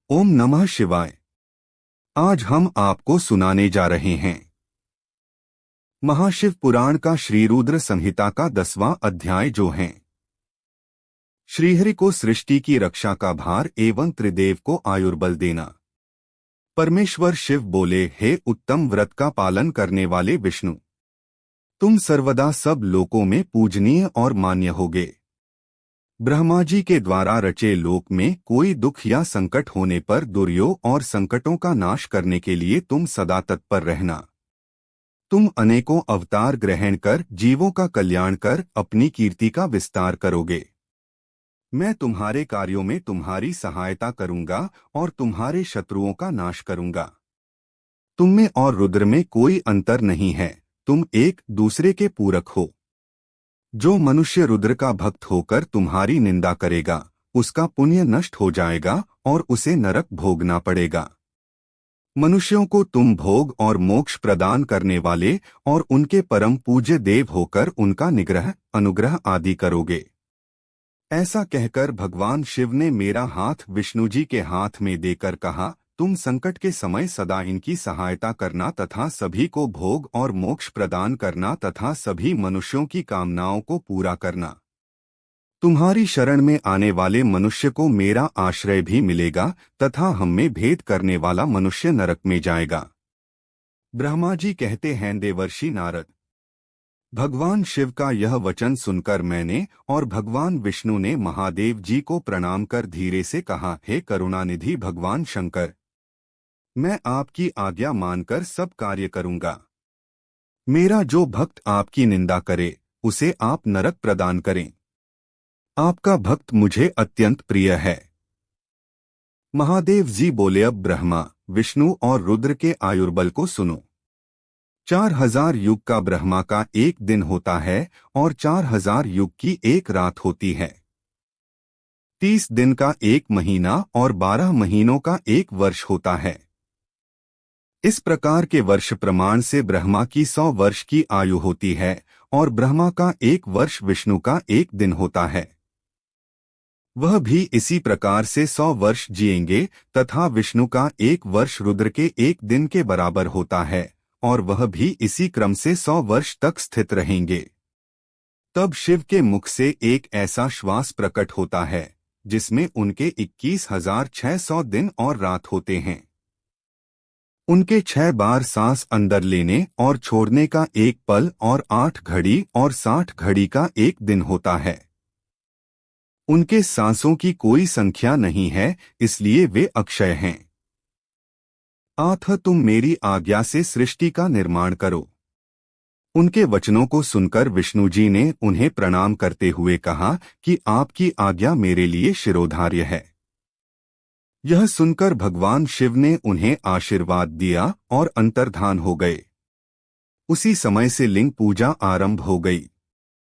ओम नमः शिवाय। आज हम आपको सुनाने जा रहे हैं महाशिव पुराण का श्रीरुद्र संहिता का 10वां अध्याय, जो है श्रीहरि को सृष्टि की रक्षा का भार एवं त्रिदेव को आयुर्बल देना। परमेश्वर शिव बोले, हे उत्तम व्रत का पालन करने वाले विष्णु, तुम सर्वदा सब लोकों में पूजनीय और मान्य होगे। ब्रह्मा जी के द्वारा रचे लोक में कोई दुख या संकट होने पर दुर्योग और संकटों का नाश करने के लिए तुम सदा तत्पर रहना। तुम अनेकों अवतार ग्रहण कर जीवों का कल्याण कर अपनी कीर्ति का विस्तार करोगे। मैं तुम्हारे कार्यों में तुम्हारी सहायता करूंगा और तुम्हारे शत्रुओं का नाश करूंगा। तुम में और रुद्र में कोई अंतर नहीं है, तुम एक दूसरे के पूरक हो। जो मनुष्य रुद्र का भक्त होकर तुम्हारी निंदा करेगा, उसका पुण्य नष्ट हो जाएगा और उसे नरक भोगना पड़ेगा। मनुष्यों को तुम भोग और मोक्ष प्रदान करने वाले और उनके परम पूज्य देव होकर उनका निग्रह, अनुग्रह आदि करोगे। ऐसा कहकर भगवान शिव ने मेरा हाथ विष्णु जी के हाथ में देकर कहा, तुम संकट के समय सदा इनकी सहायता करना तथा सभी को भोग और मोक्ष प्रदान करना तथा सभी मनुष्यों की कामनाओं को पूरा करना। तुम्हारी शरण में आने वाले मनुष्य को मेरा आश्रय भी मिलेगा तथा हम में भेद करने वाला मनुष्य नरक में जाएगा। ब्रह्मा जी कहते हैं, देवर्षि नारद, भगवान शिव का यह वचन सुनकर मैंने और भगवान विष्णु ने महादेव जी को प्रणाम कर धीरे से कहा, हे करुणानिधि भगवान शंकर, मैं आपकी आज्ञा मानकर सब कार्य करूंगा। मेरा जो भक्त आपकी निंदा करे उसे आप नरक प्रदान करें। आपका भक्त मुझे अत्यंत प्रिय है। महादेव जी बोले, अब ब्रह्मा, विष्णु और रुद्र के आयुर्बल को सुनो। 4000 युग का ब्रह्मा का एक दिन होता है और 4000 युग की एक रात होती है। 30 दिन का एक महीना और 12 महीनों का एक वर्ष होता है। इस प्रकार के वर्ष प्रमाण से ब्रह्मा की 100 वर्ष की आयु होती है और ब्रह्मा का एक वर्ष विष्णु का एक दिन होता है। वह भी इसी प्रकार से 100 वर्ष जिएंगे तथा विष्णु का एक वर्ष रुद्र के एक दिन के बराबर होता है और वह भी इसी क्रम से 100 वर्ष तक स्थित रहेंगे। तब शिव के मुख से एक ऐसा श्वास प्रकट होता है जिसमें उनके 21,600 दिन और रात होते हैं। उनके 6 बार सांस अंदर लेने और छोड़ने का एक पल और 8 घड़ी और 60 घड़ी का एक दिन होता है। उनके सांसों की कोई संख्या नहीं है, इसलिए वे अक्षय हैं। अतः तुम मेरी आज्ञा से सृष्टि का निर्माण करो। उनके वचनों को सुनकर विष्णु जी ने उन्हें प्रणाम करते हुए कहा कि आपकी आज्ञा मेरे लिए शिरोधार्य है। यह सुनकर भगवान शिव ने उन्हें आशीर्वाद दिया और अंतर्धान हो गए। उसी समय से लिंग पूजा आरंभ हो गई।